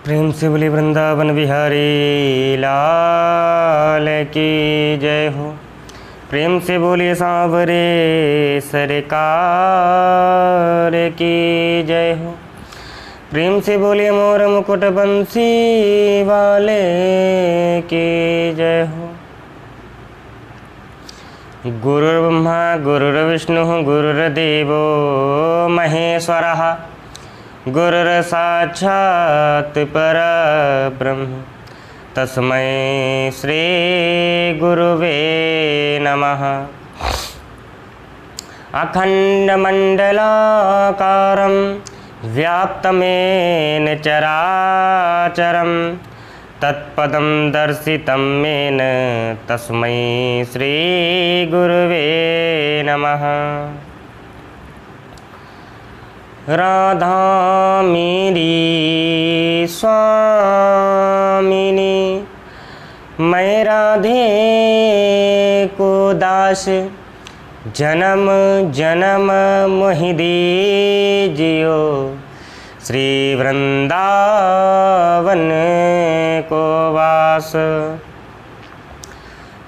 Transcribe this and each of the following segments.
प्रेम से बोले वृंदावन बिहारी लाल की जय हो। प्रेम से बोले सांवरे सरकार की जय हो। प्रेम से बोले मोर मुकुट बंसी वाले की जय हो। गुरुर्ब्रह्मा गुरुर्विष्णु गुरुर्देवो महेश्वरः गुरुर्साक्षात् परब्रह्म तस्मै श्री गुरुवे नमः। अखण्डमण्डलाकारं व्याप्तमेन चराचरं तत्पदं दर्शितं येन तस्मै श्री गुरुवे नमः। राधा मेरी स्वामिनी मैं राधे को दास जन्म जन्म मोहि दीजियो श्री वृंदावन को वास।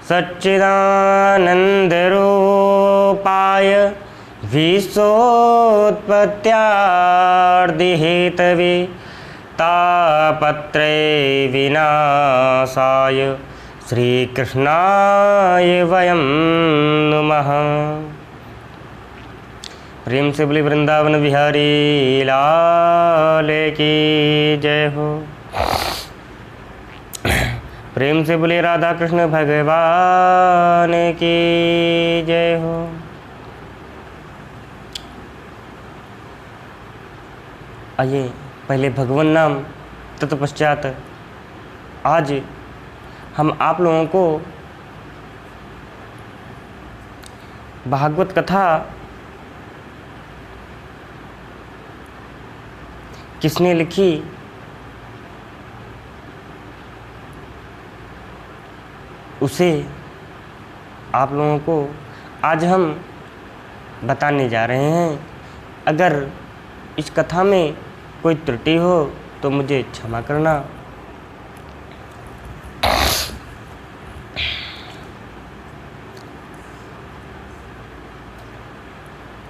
सच्चिदानंद रूपाय विश्वोत्पत्त्यादिहेतवे तापत्रय विनाशाय श्रीकृष्णाय वयं नुमः। प्रेम से बोले वृंदावन बिहारी लाल की जय हो। प्रेम से बोले राधा कृष्ण भगवान की जय हो। आइए पहले भगवान नाम तत्पश्चात आज हम आप लोगों को भागवत कथा किसने लिखी, उसे आप लोगों को आज हम बताने जा रहे हैं। अगर इस कथा में कोई त्रुटि हो तो मुझे क्षमा करना।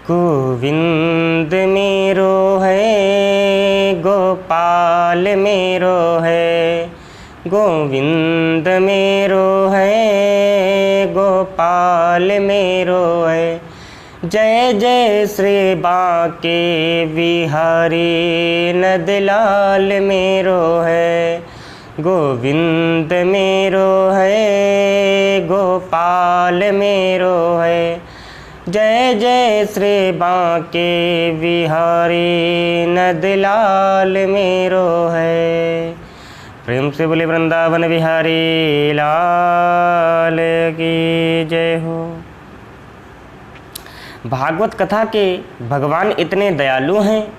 गोविंद मेरो है गोपाल मेरो है, गोविंद मेरो है गोपाल मेरो है। जय जय श्री बांके बिहारी नंदलाल मेरो है, गोविंद मेरो है गोपाल मेरो है। जय जय श्री बांके बिहारी नंदलाल मेरो है। प्रेम से बोले वृंदावन बिहारी लाल की जय हो। भागवत कथा के भगवान इतने दयालु हैं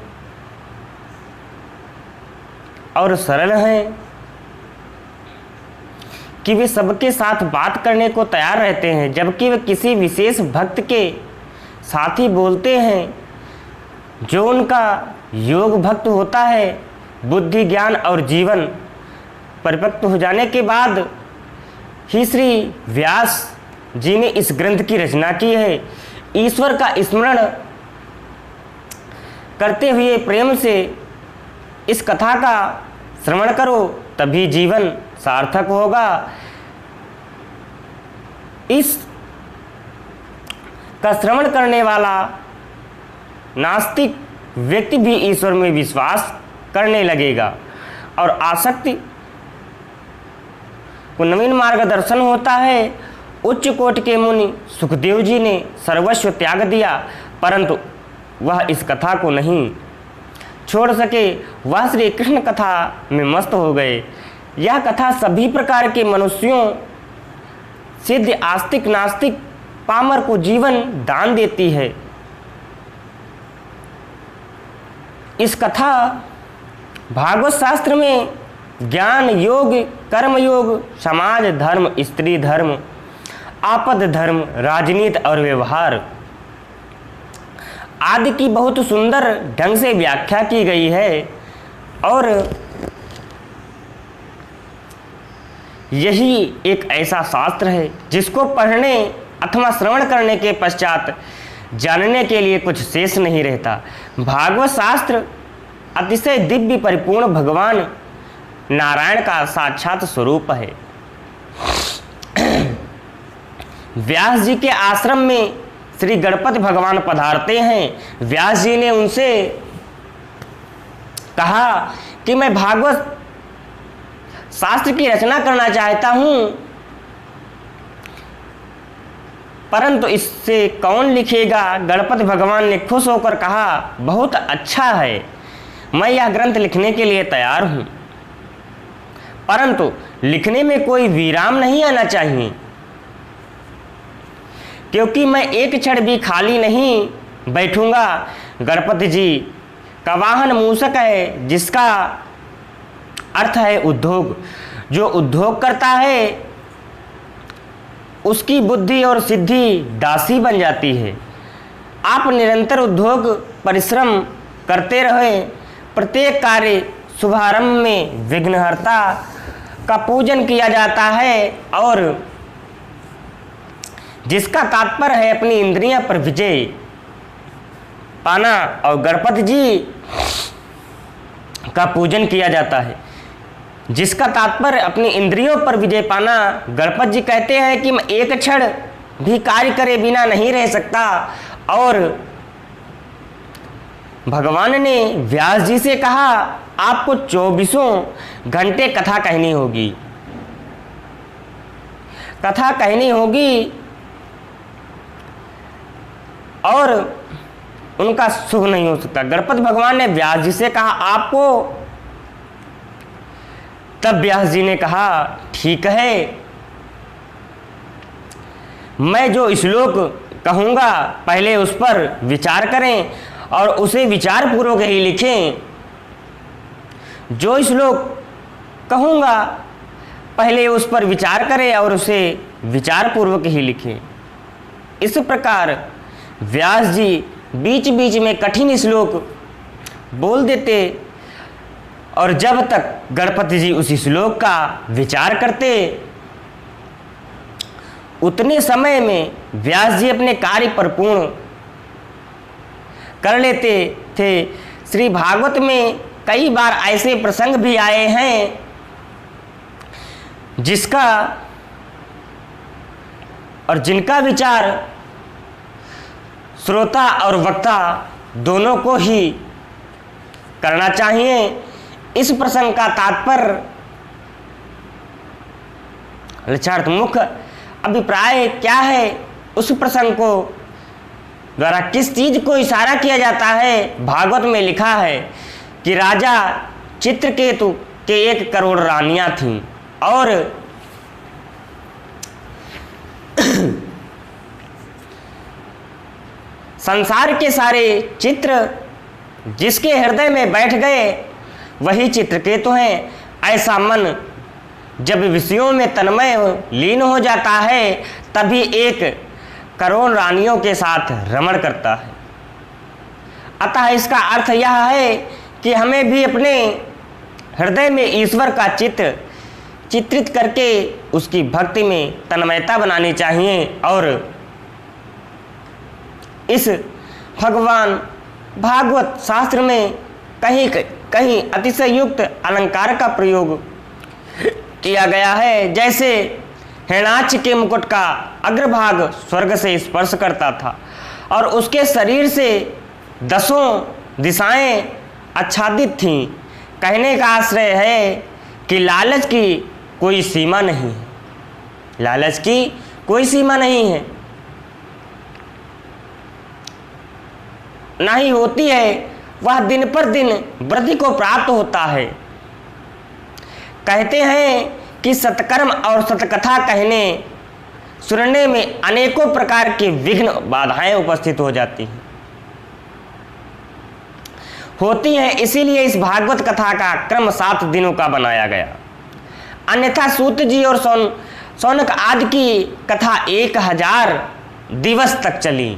और सरल हैं कि वे सबके साथ बात करने को तैयार रहते हैं। जबकि वे किसी विशेष भक्त के साथ ही बोलते हैं जो उनका योग भक्त होता है। बुद्धि ज्ञान और जीवन परिपक्व हो जाने के बाद ही श्री व्यास जी ने इस ग्रंथ की रचना की है। ईश्वर का स्मरण करते हुए प्रेम से इस कथा का श्रवण करो, तभी जीवन सार्थक होगा। इस का श्रवण करने वाला नास्तिक व्यक्ति भी ईश्वर में विश्वास करने लगेगा और आसक्ति को नवीन मार्गदर्शन होता है। उच्च कोटि के मुनि सुखदेव जी ने सर्वस्व त्याग दिया, परंतु वह इस कथा को नहीं छोड़ सके। वह श्री कृष्ण कथा में मस्त हो गए। यह कथा सभी प्रकार के मनुष्यों, सिद्ध आस्तिक नास्तिक पामर को जीवन दान देती है। इस कथा भागवत शास्त्र में ज्ञान योग, कर्म योग, समाज धर्म, स्त्री धर्म, आपद धर्म, राजनीति और व्यवहार आदि की बहुत सुंदर ढंग से व्याख्या की गई है। और यही एक ऐसा शास्त्र है जिसको पढ़ने अथवा श्रवण करने के पश्चात जानने के लिए कुछ शेष नहीं रहता। भागवत शास्त्र अतिशय दिव्य परिपूर्ण भगवान नारायण का साक्षात स्वरूप है। व्यास जी के आश्रम में श्री गणपति भगवान पधारते हैं। व्यास जी ने उनसे कहा कि मैं भागवत शास्त्र की रचना करना चाहता हूं, परंतु इससे कौन लिखेगा। गणपति भगवान ने खुश होकर कहा, बहुत अच्छा है, मैं यह ग्रंथ लिखने के लिए तैयार हूं, परंतु लिखने में कोई विराम नहीं आना चाहिए, क्योंकि मैं एक क्षण भी खाली नहीं बैठूंगा। गणपति जी का वाहन मूषक है, जिसका अर्थ है उद्योग। जो उद्योग करता है उसकी बुद्धि और सिद्धि दासी बन जाती है। आप निरंतर उद्योग परिश्रम करते रहे। प्रत्येक कार्य शुभारंभ में विघ्नहर्ता का पूजन किया जाता है, और जिसका तात्पर्य है अपनी इंद्रियां पर विजय पाना, और गणपति जी का पूजन किया जाता है, जिसका तात्पर्य अपनी इंद्रियों पर विजय पाना। गणपति जी कहते हैं कि मैं एक क्षण भी कार्य करे बिना नहीं रह सकता, और भगवान ने व्यास जी से कहा, आपको 24 घंटे कथा कहनी होगी, कथा कहनी होगी, और उनका शुभ नहीं हो सकता। गणपति भगवान ने व्यास जी से कहा, आपको। तब व्यास जी ने कहा, ठीक है, मैं जो श्लोक कहूँगा पहले उस पर विचार करें और उसे विचार पूर्वक ही लिखें। जो श्लोक कहूँगा पहले उस पर विचार करें और उसे विचार पूर्वक ही लिखें। इस प्रकार व्यास जी बीच बीच में कठिन श्लोक बोल देते, और जब तक गणपति जी उसी श्लोक का विचार करते, उतने समय में व्यास जी अपने कार्य पर पूर्ण कर लेते थे। श्री भागवत में कई बार ऐसे प्रसंग भी आए हैं जिसका और जिनका विचार श्रोता और वक्ता दोनों को ही करना चाहिए। इस प्रसंग का तात्पर्य लक्षार्थ अभिप्राय क्या है, उस प्रसंग को द्वारा किस चीज को इशारा किया जाता है। भागवत में लिखा है कि राजा चित्रकेतु के 1 करोड़ रानियां थीं, और संसार के सारे चित्र जिसके हृदय में बैठ गए वही चित्रकेतु हैं। ऐसा मन जब विषयों में तन्मय लीन हो जाता है, तभी 1 करोड़ रानियों के साथ रमण करता है। अतः इसका अर्थ यह है कि हमें भी अपने हृदय में ईश्वर का चित्र चित्रित करके उसकी भक्ति में तन्मयता बनानी चाहिए, और इस भगवान भागवत शास्त्र में कहीं कहीं अतिशय युक्त अलंकार का प्रयोग किया गया है। जैसे हिरण्याक्ष के मुकुट का अग्रभाग स्वर्ग से स्पर्श करता था, और उसके शरीर से 10 दिशाएं आच्छादित थीं। कहने का आश्रय है कि लालच की कोई सीमा नहीं है, लालच की कोई सीमा नहीं है, ना ही होती है। वह दिन पर दिन वृद्धि को प्राप्त होता है। कहते हैं कि सत्कर्म और सतकथा कहने सुनने में अनेकों प्रकार के विघ्न बाधाएं उपस्थित हो जाती हैं, होती हैं। इसीलिए इस भागवत कथा का क्रम 7 दिनों का बनाया गया। अन्यथा सूत जी और शौनक आदि की कथा 1000 दिवस तक चली,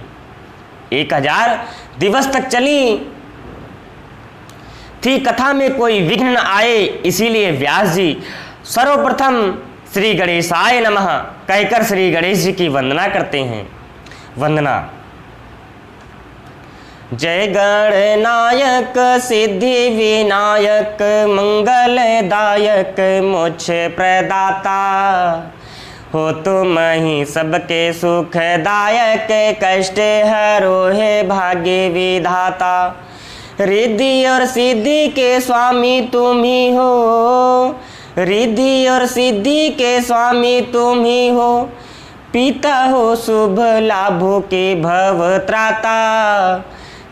1000 दिवस तक चली थी। कथा में कोई विघ्न न आए, इसीलिए व्यास जी सर्वप्रथम श्री गणेशाय नमः कहकर श्री गणेश जी की वंदना करते हैं। वंदना। जय गणनायक सिद्धि विनायक मंगलदायक मोक्ष प्रदाता, हो तुम ही सबके सुखदायक कष्ट हरो है भाग्य विधाता। रिद्धि और सिद्धि के स्वामी तुम ही हो, रिद्धि और सिद्धि के स्वामी तुम ही हो, पिता हो शुभ लाभों के भव त्राता।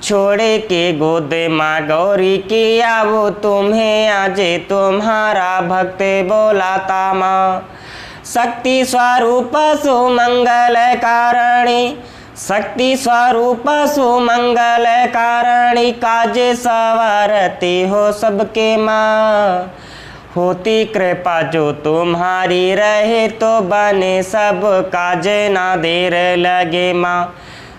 छोड़े के गोद माँ गौरी किया वो तुम्हें आजे तुम्हारा भक्त बोलाता माँ। शक्ति स्वरूप सुमंगल कारणी, शक्ति स्वरूप सुमंगल कारणी, काजे सवारती हो सबके माँ। होती कृपा जो तुम्हारी रहे तो बने सब काज ना देर लगे माँ।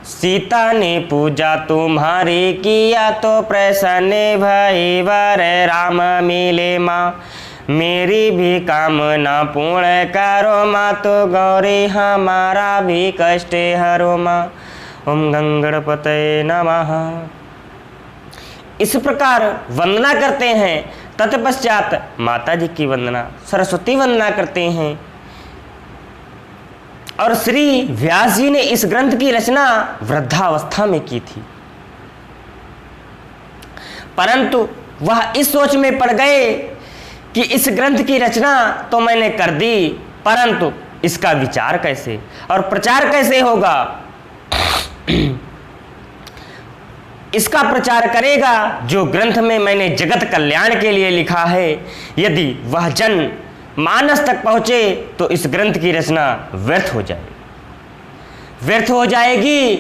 सीता ने पूजा तुम्हारी किया तो प्रसन्न भई वर राम मिले माँ। मेरी भी कामना पूर्ण करो माँ, तो गौरी हमारा भी कष्ट हरो माँ। ओम गंगणपतये नमः। इस प्रकार वंदना करते हैं। तत्पश्चात माता जी की वंदना, सरस्वती वंदना करते हैं। और श्री व्यास जी ने इस ग्रंथ की रचना वृद्धावस्था में की थी, परंतु वह इस सोच में पड़ गए कि इस ग्रंथ की रचना तो मैंने कर दी, परंतु इसका विचार कैसे और प्रचार कैसे होगा। इसका प्रचार करेगा जो ग्रंथ में मैंने जगत कल्याण के लिए लिखा है। यदि वह जन मानस तक पहुंचे तो इस ग्रंथ की रचना व्यर्थ हो जाए, व्यर्थ हो जाएगी।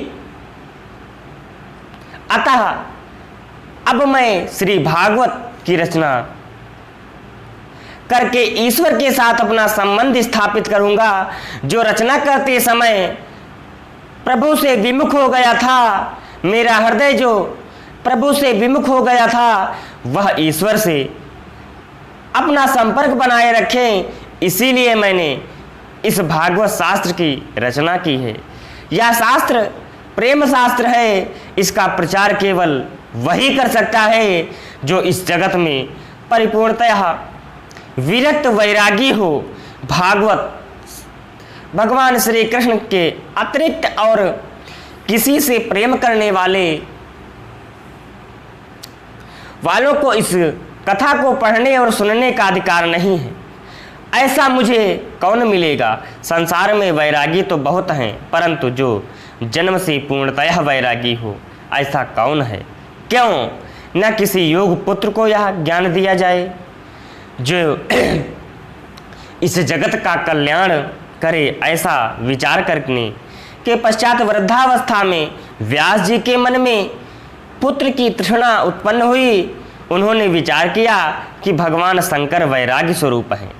अतः अब मैं श्री भागवत की रचना करके ईश्वर के साथ अपना संबंध स्थापित करूंगा। जो रचना करते समय प्रभु से विमुख हो गया था, मेरा हृदय जो प्रभु से विमुख हो गया था, वह ईश्वर से अपना संपर्क बनाए रखें, इसीलिए मैंने इस भागवत शास्त्र की रचना की है। यह शास्त्र प्रेम शास्त्र है। इसका प्रचार केवल वही कर सकता है जो इस जगत में परिपूर्णतः विरक्त वैरागी हो। भागवत भगवान श्री कृष्ण के अतिरिक्त और किसी से प्रेम करने वालों को इस कथा को पढ़ने और सुनने का अधिकार नहीं है। ऐसा मुझे कौन मिलेगा। संसार में वैरागी तो बहुत हैं, परंतु जो जन्म से पूर्णतः वैरागी हो ऐसा कौन है। क्यों न किसी योग पुत्र को यह ज्ञान दिया जाए जो इस जगत का कल्याण करे। ऐसा विचार करने के पश्चात वृद्धावस्था में व्यास जी के मन में पुत्र की तृष्णा उत्पन्न हुई। उन्होंने विचार किया कि भगवान शंकर वैराग्य स्वरूप हैं,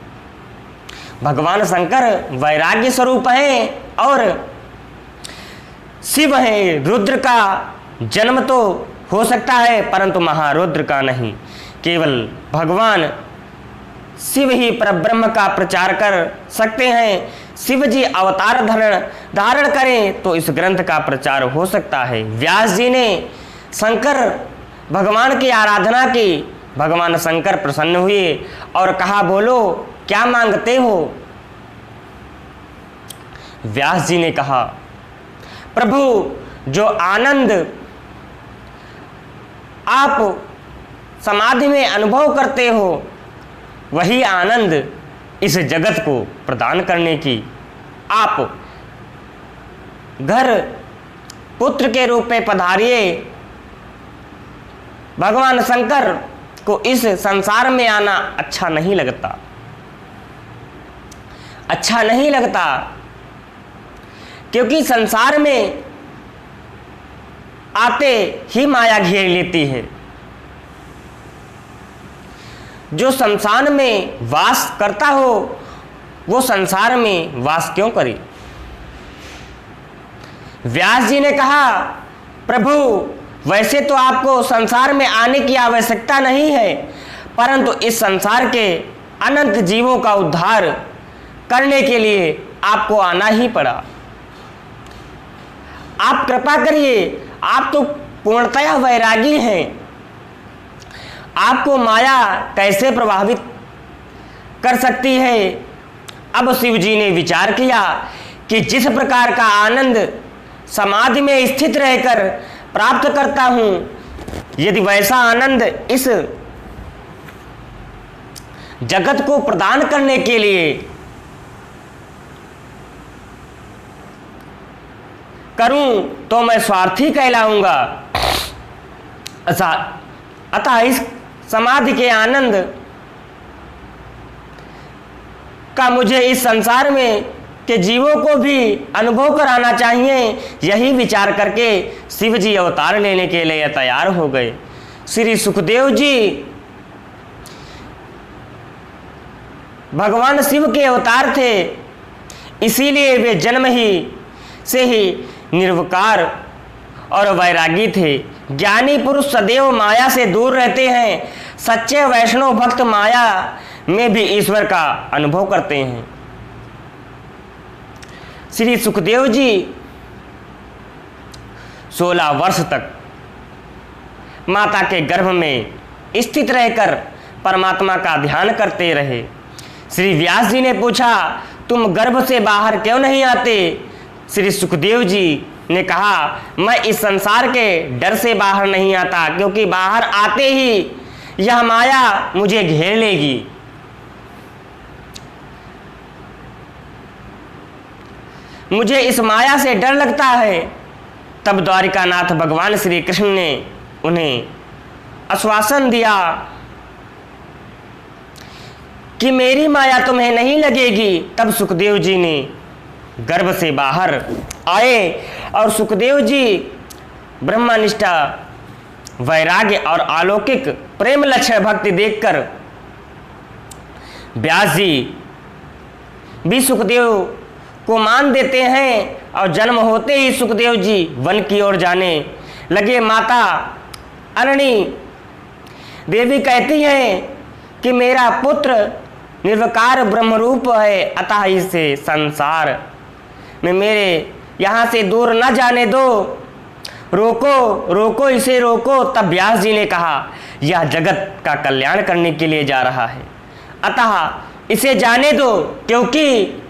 भगवान शंकर वैराग्य स्वरूप हैं और शिव है। रुद्र का जन्म तो हो सकता है परंतु महारुद्र का नहीं। केवल भगवान शिव ही परब्रह्म का प्रचार कर सकते हैं। शिव जी अवतार धारण करें तो इस ग्रंथ का प्रचार हो सकता है। व्यास जी ने शंकर भगवान की आराधना की। भगवान शंकर प्रसन्न हुए और कहा, बोलो क्या मांगते हो। व्यास जी ने कहा, प्रभु जो आनंद आप समाधि में अनुभव करते हो वही आनंद इस जगत को प्रदान करने की आप घर पुत्र के रूप में पधारिए। भगवान शंकर को इस संसार में आना अच्छा नहीं लगता, अच्छा नहीं लगता, क्योंकि संसार में आते ही माया घेर लेती है। जो संसार में वास करता हो वो संसार में वास क्यों करे। व्यास जी ने कहा, प्रभु वैसे तो आपको संसार में आने की आवश्यकता नहीं है, परंतु इस संसार के अनंत जीवों का उद्धार करने के लिए आपको आना ही पड़ा। आप कृपा करिए, आप तो पूर्णतया वैरागी हैं, आपको माया कैसे प्रभावित कर सकती है। अब शिव जी ने विचार किया कि जिस प्रकार का आनंद समाधि में स्थित रहकर प्राप्त करता हूं, यदि वैसा आनंद इस जगत को प्रदान करने के लिए करूं तो मैं स्वार्थी कहलाऊंगा। अतः इस समाधि के आनंद का मुझे इस संसार में के जीवों को भी अनुभव कराना चाहिए। यही विचार करके शिव जी अवतार लेने के लिए तैयार हो गए। श्री सुखदेव जी भगवान शिव के अवतार थे, इसीलिए वे जन्म ही से ही निर्विकार और वैरागी थे। ज्ञानी पुरुष सदैव माया से दूर रहते हैं। सच्चे वैष्णव भक्त माया में भी ईश्वर का अनुभव करते हैं। श्री सुखदेव जी 16 वर्ष तक माता के गर्भ में स्थित रहकर परमात्मा का ध्यान करते रहे। श्री व्यास जी ने पूछा, तुम गर्भ से बाहर क्यों नहीं आते? श्री सुखदेव जी ने कहा, मैं इस संसार के डर से बाहर नहीं आता, क्योंकि बाहर आते ही यह माया मुझे घेर लेगी। मुझे इस माया से डर लगता है। तब द्वारिकानाथ भगवान श्री कृष्ण ने उन्हें आश्वासन दिया कि मेरी माया तुम्हें नहीं लगेगी। तब सुखदेव जी ने गर्भ से बाहर आए और सुखदेव जी ब्रह्मनिष्ठा, वैराग्य और अलौकिक प्रेम लक्ष्य भक्ति देखकर व्यास जी भी सुखदेव को मान देते हैं और जन्म होते ही सुखदेव जी वन की ओर जाने लगे। माता अरणी देवी कहती हैं कि मेरा पुत्र निर्विकार ब्रह्मरूप है, अतः इसे संसार में मेरे यहाँ से दूर न जाने दो। रोको रोको, इसे रोको। तब व्यास जी ने कहा, यह जगत का कल्याण करने के लिए जा रहा है, अतः इसे जाने दो, क्योंकि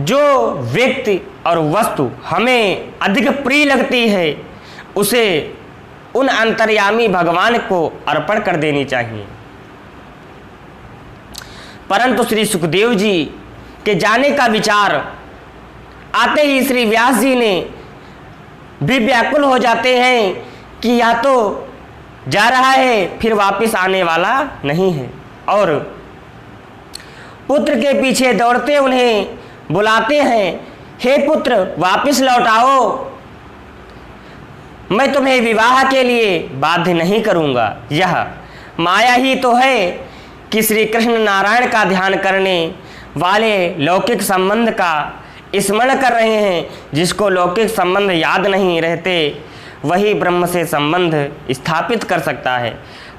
जो व्यक्ति और वस्तु हमें अधिक प्रिय लगती है उसे उन अंतर्यामी भगवान को अर्पण कर देनी चाहिए। परंतु श्री सुखदेव जी के जाने का विचार आते ही श्री व्यास जी ने भी व्याकुल हो जाते हैं कि यह तो जा रहा है, फिर वापस आने वाला नहीं है, और पुत्र के पीछे दौड़ते उन्हें बुलाते हैं, हे पुत्र वापस लौट आओ, मैं तुम्हें विवाह के लिए बाध्य नहीं करूंगा। यह माया ही तो है कि श्री कृष्ण नारायण का ध्यान करने वाले लौकिक संबंध का स्मरण कर रहे हैं। जिसको लौकिक संबंध याद नहीं रहते वही ब्रह्म से संबंध स्थापित कर सकता है।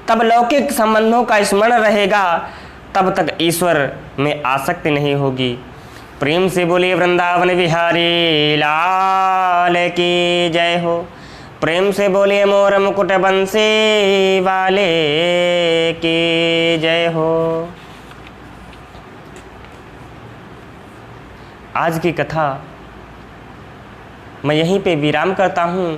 तब लौकिक संबंधों का स्मरण रहेगा, तब तक ईश्वर में आसक्ति नहीं होगी। प्रेम से बोलिए वृंदावन बिहारी लाल की जय हो। प्रेम से बोलिए मोर मुकुट बंसी वाले की जय हो। आज की कथा मैं यहीं पे विराम करता हूँ।